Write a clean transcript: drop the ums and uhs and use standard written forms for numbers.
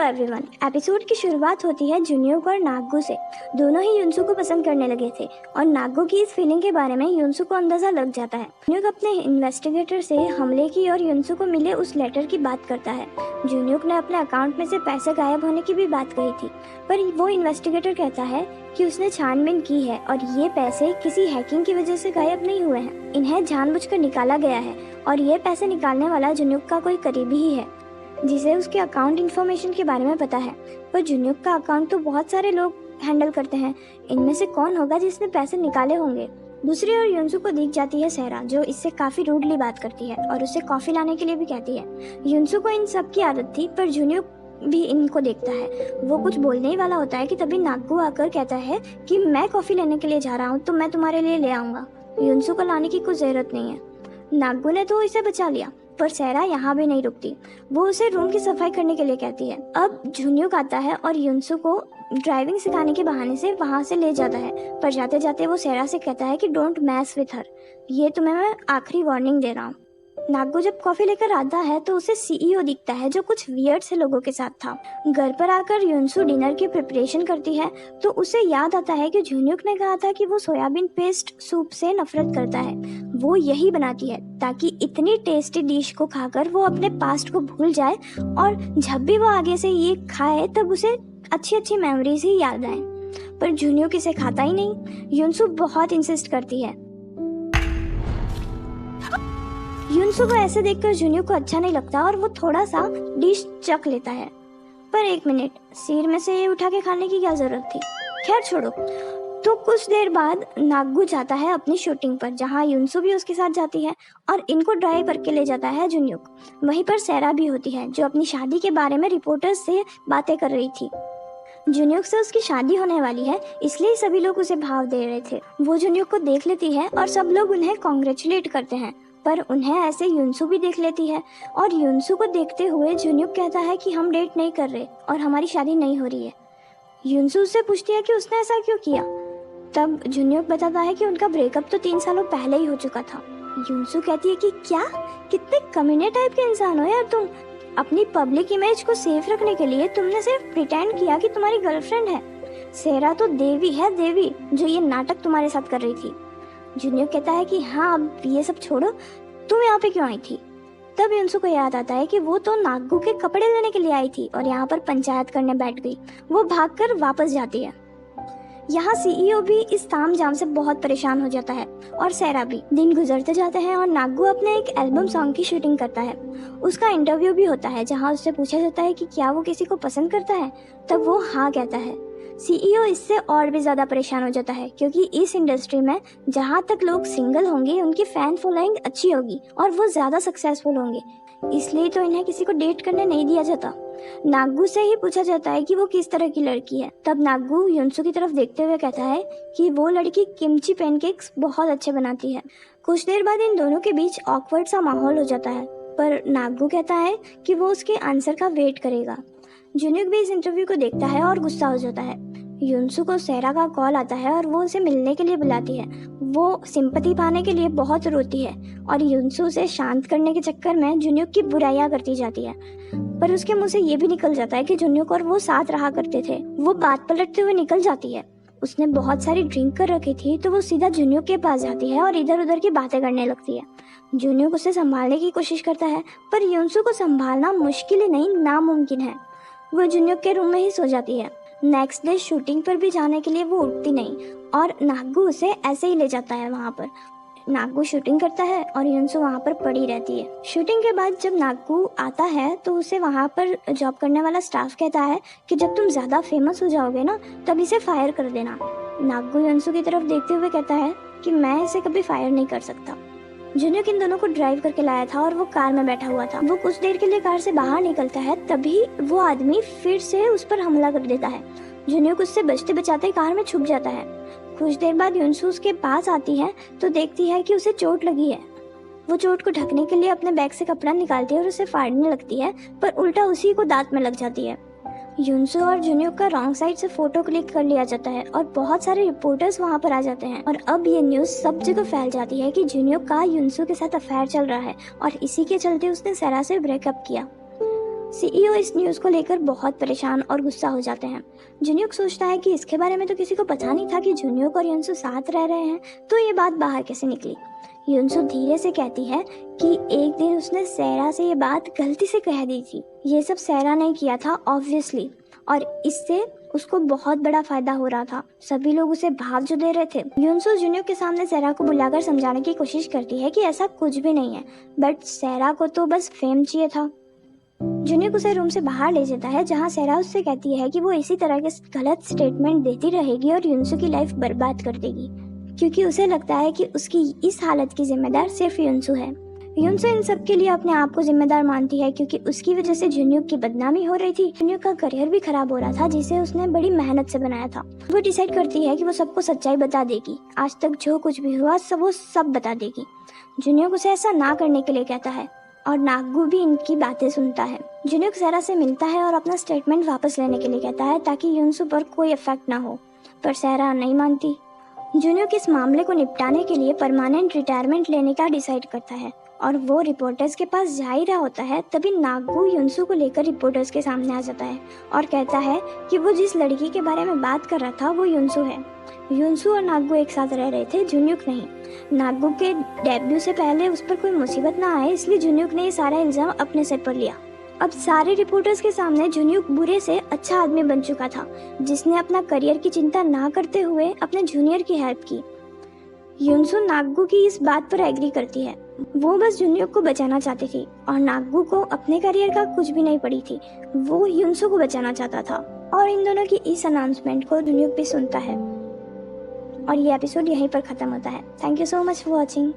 Everyone. Episode की शुरुआत होती है जुन्यूक और नागू से। दोनों ही युनसू को पसंद करने लगे थे और नागू की इस फीलिंग के बारे में युनसू को अंदाजा लग जाता है। जुन्यूक अपने इन्वेस्टिगेटर से हमले की और युनसू को मिले उस लेटर की बात करता है। जुन्यूक ने अपने अकाउंट में से पैसे गायब होने की भी बात कही थी, पर वो इन्वेस्टिगेटर कहता है कि उसने छानबीन की है और ये पैसे किसी हैकिंग की वजह से गायब नहीं हुए हैं, इन्हें जानबूझकर निकाला गया है और ये पैसे निकालने वाला जुन्यूक का कोई करीबी ही है जिसे उसके अकाउंट इन्फॉर्मेशन के बारे में पता है। पर जुन्यूक का अकाउंट तो बहुत सारे लोग हैंडल करते हैं, इनमें से कौन होगा जिसने पैसे निकाले होंगे। दूसरी ओर युनसू को दिख जाती है सहरा, जो इससे काफी रूडली बात करती है और उसे कॉफी लाने के लिए भी कहती है। युनसू को इन सब की आदत थी, पर जुन्यूक भी इनको देखता है। वो कुछ बोलने ही वाला होता है कि तभी नागू आकर कहता है कि मैं कॉफी लेने के लिए जा रहा हूँ, तो मैं तुम्हारे लिए ले आऊंगा। युनसू को लाने की कुछ जरूरत नहीं है, नागू ने तो इसे बचा लिया। पर सहरा यहाँ भी नहीं रुकती, वो उसे रूम की सफाई करने के लिए कहती है। अब जुन्यूक आता है और युनसू को ड्राइविंग सिखाने के बहाने से वहाँ से ले जाता है, पर जाते जाते वो सहरा से कहता है कि डोंट मैस विथ हर, ये तुम्हें मैं आखिरी वार्निंग दे रहा हूँ। नागू जब कॉफी लेकर आता है तो उसे सीईओ दिखता है, जो कुछ वियर्ड से लोगों के साथ था। घर पर आकर युनसू डिनर की प्रिपरेशन करती है तो उसे याद आता है कि जुन्यूक ने कहा था कि वो सोयाबीन पेस्ट सूप से नफरत करता है। वो यही बनाती है ताकि इतनी टेस्टी डिश को खाकर वो अपने पास्ट को भूल जाए और जब भी वो आगे से ये खाए तब उसे अच्छी अच्छी मेमोरीज ही याद आए। पर जुन्यूक इसे खाता ही नहीं। युनसू बहुत इंसिस्ट करती है। युनसू को ऐसे देखकर जुन्यूक को अच्छा नहीं लगता और वो थोड़ा सा डिश चख लेता है। पर एक मिनट, सिर में से ये उठा के खाने की क्या जरूरत थी। खैर छोड़ो। तो कुछ देर बाद नागू जाता है अपनी शूटिंग पर, जहाँ युनसू भी उसके साथ जाती है और इनको ड्राइव करके ले जाता है जुन्यूक। वहीं पर सहरा भी होती है, जो अपनी शादी के बारे में रिपोर्टर्स से बातें कर रही थी। जुन्यूक से उसकी शादी होने वाली है, इसलिए सभी लोग उसे भाव दे रहे थे। वो जुन्यूक को देख लेती है और सब लोग उन्हें कॉन्ग्रेचुलेट करते हैं, पर उन्हें ऐसे युनसू भी देख लेती है और युनसू को देखते हुए जुन्यूक कहता है कि हम डेट नहीं कर रहे और हमारी शादी नहीं हो रही है। युनसू उससे पूछती है कि उसने ऐसा क्यों किया। तब जुन्यूक बताता है कि उनका ब्रेकअप तो 3 सालों पहले ही हो चुका था। युनसू कहती है कि क्या, कितने कमीने टाइप के इंसान हो यार तुम। अपनी पब्लिक इमेज को सेफ रखने के लिए तुमने सिर्फ प्रिटेंड किया कि तुम्हारी गर्लफ्रेंड है। सहरा तो देवी है, देवी, जो ये नाटक तुम्हारे साथ कर रही थी। जुन्यूक कहता है कि हाँ, अब ये सब छोड़ो, तुम यहाँ पे क्यों आई थी। तब युनसू को याद आता है कि वो तो नागू के कपड़े लेने के लिए आई थी और यहाँ पर पंचायत करने बैठ गई। वो भागकर वापस जाती है। यहाँ सीईओ भी इस तामझाम से बहुत परेशान हो जाता है और सहरा भी। दिन गुजरते जाते हैं और नागू अपने एक एल्बम सॉन्ग की शूटिंग करता है। उसका इंटरव्यू भी होता है, जहाँ उससे पूछा जाता है कि क्या वो किसी को पसंद करता है। तब वो हाँ कहता है। सीईओ इससे और भी ज्यादा परेशान हो जाता है, क्योंकि इस इंडस्ट्री में जहाँ तक लोग सिंगल होंगे उनकी फैन फॉलोइंग अच्छी होगी और वो ज्यादा सक्सेसफुल होंगे, इसलिए तो इन्हें किसी को डेट करने नहीं दिया जाता। नागू से ही पूछा जाता है कि वो किस तरह की लड़की है। तब नागू युनसू की तरफ देखते हुए कहता है कि वो लड़की किमची पैनकेक्स बहुत अच्छे बनाती है। कुछ देर बाद इन दोनों के बीच ऑकवर्ड सा माहौल हो जाता है, पर नागू कहता है कि वो उसके आंसर का वेट करेगा। जुन्यूक भी इस इंटरव्यू को देखता है और गुस्सा हो जाता है। युनसू को सहरा का कॉल आता है और वो उसे मिलने के लिए बुलाती है। वो सिंपैथी पाने के लिए बहुत रोती है और युनसू उसे शांत करने के चक्कर में जुन्यूक की बुराइयां करती जाती है। पर उसके मुंह से ये भी निकल जाता है कि जुन्यूक और वो साथ रहा करते थे। वो बात पलटते हुए निकल जाती है। उसने बहुत सारी ड्रिंक कर रखी थी, तो वो सीधा जुन्यूक के पास जाती है और इधर उधर की बातें करने लगती है। जुन्यूक उसे संभालने की कोशिश करता है, पर युनसू को संभालना मुश्किल ही नहीं, नामुमकिन है। वो जुन्यूक के रूम में ही सो जाती है। नेक्स्ट डे शूटिंग पर भी जाने के लिए वो उठती नहीं और नागू उसे ऐसे ही ले जाता है वहाँ पर। नागू शूटिंग करता है और युनसू वहाँ पर पड़ी रहती है। शूटिंग के बाद जब नागू आता है तो उसे वहाँ पर जॉब करने वाला स्टाफ कहता है कि जब तुम ज्यादा फेमस हो जाओगे ना, तब इसे फायर कर देना। नागू युनसू की तरफ देखते हुए कहता है कि मैं इसे कभी फायर नहीं कर सकता। जुन्यूक इन दोनों को ड्राइव करके लाया था और वो कार में बैठा हुआ था। वो कुछ देर के लिए कार से बाहर निकलता है, तभी वो आदमी फिर से उस पर हमला कर देता है। जुन्यूक उससे बचते बचाते कार में छुप जाता है। कुछ देर बाद युनसू उसके पास आती है तो देखती है कि उसे चोट लगी है। वो चोट को ढकने के लिए अपने बैग से कपड़ा निकालती है और उसे फाड़ने लगती है, पर उल्टा उसी को दांत में लग जाती है। युनसू और जुन्यूक का रॉन्ग साइड से फोटो क्लिक कर लिया जाता है और बहुत सारे रिपोर्टर्स वहाँ पर आ जाते हैं और अब ये न्यूज़ सब जगह फैल जाती है कि जुन्यूक का युनसू के साथ अफेयर चल रहा है और इसी के चलते उसने सहरा से ब्रेकअप किया। सीईओ इस न्यूज़ को लेकर बहुत परेशान और गुस्सा हो जाते हैं। जुन्यूक सोचता है कि इसके बारे में तो किसी को पता नहीं था कि जुन्यूक और युनसु साथ रह रहे हैं, तो ये बात बाहर कैसे निकली। युनसु धीरे से कहती है कि एक दिन उसने सैरा से ये बात गलती से कह दी थी। ये सब सैरा ने किया था ऑब्वियसली, और इससे उसको बहुत बड़ा फायदा हो रहा था। सभी लोग उसे भाव जो दे रहे थे। युनसु जुन्यूक के सामने सैरा को बुलाकर समझाने की कोशिश करती है कि ऐसा कुछ भी नहीं है, बट सैरा को तो बस फेम चाहिए था। जुन्यूक उसे रूम से बाहर ले जाता है, जहां सैरा उससे कहती है कि वो इसी तरह के गलत स्टेटमेंट देती रहेगी और युनसु की लाइफ बर्बाद कर देगी, क्योंकि उसे लगता है कि उसकी इस हालत की जिम्मेदार सिर्फ युनसु है। युनसु इन सब के लिए अपने आप को जिम्मेदार मानती है, क्योंकि उसकी वजह से जुन्यूक की बदनामी हो रही थी। जुन्यूक का करियर भी खराब हो रहा था, जिसे उसने बड़ी मेहनत से बनाया था। वो डिसाइड करती है कि वो सबको सच्चाई बता देगी। आज तक जो कुछ भी हुआ वो सब बता देगी। जुन्यूक उसे ऐसा ना करने के लिए कहता है, और नागू भी इनकी बातें सुनता है। जुन्यूक सैरा से मिलता है और अपना स्टेटमेंट वापस लेने के लिए कहता है, ताकि युनसु पर कोई इफेक्ट ना हो, पर सैरा नहीं मानती। जुन्यूक इस मामले को निपटाने के लिए परमानेंट रिटायरमेंट लेने का डिसाइड करता है, और वो रिपोर्टर्स के पास जा ही रहा होता है, तभी नागू युनसु को लेकर रिपोर्टर्स के सामने आ जाता है और कहता है कि वो जिस लड़की के बारे में बात कर रहा था वो युनसु है। युनसु और नागू एक साथ रह रहे थे, जुन्यूक नहीं। नागू के डेब्यू से पहले उस पर कोई मुसीबत ना आए, इसलिए जुन्यूक ने ये सारा इल्जाम अपने सिर पर लिया। अब सारे रिपोर्टर्स के सामने जुन्यूक बुरे से अच्छा आदमी बन चुका था, जिसने अपना करियर की चिंता ना करते हुए अपने जूनियर की हेल्प की। युनसु नागू की इस बात पर एग्री करती है। वो बस जुन्यूक को बचाना चाहती थी, और नागू को अपने करियर का कुछ भी नहीं पड़ी थी। वो युनसु को बचाना चाहता था, और इन दोनों की इस अनाउंसमेंट को जुन्यूक भी सुनता है। और ये एपिसोड यहीं पर खत्म होता है। Thank you so much for watching.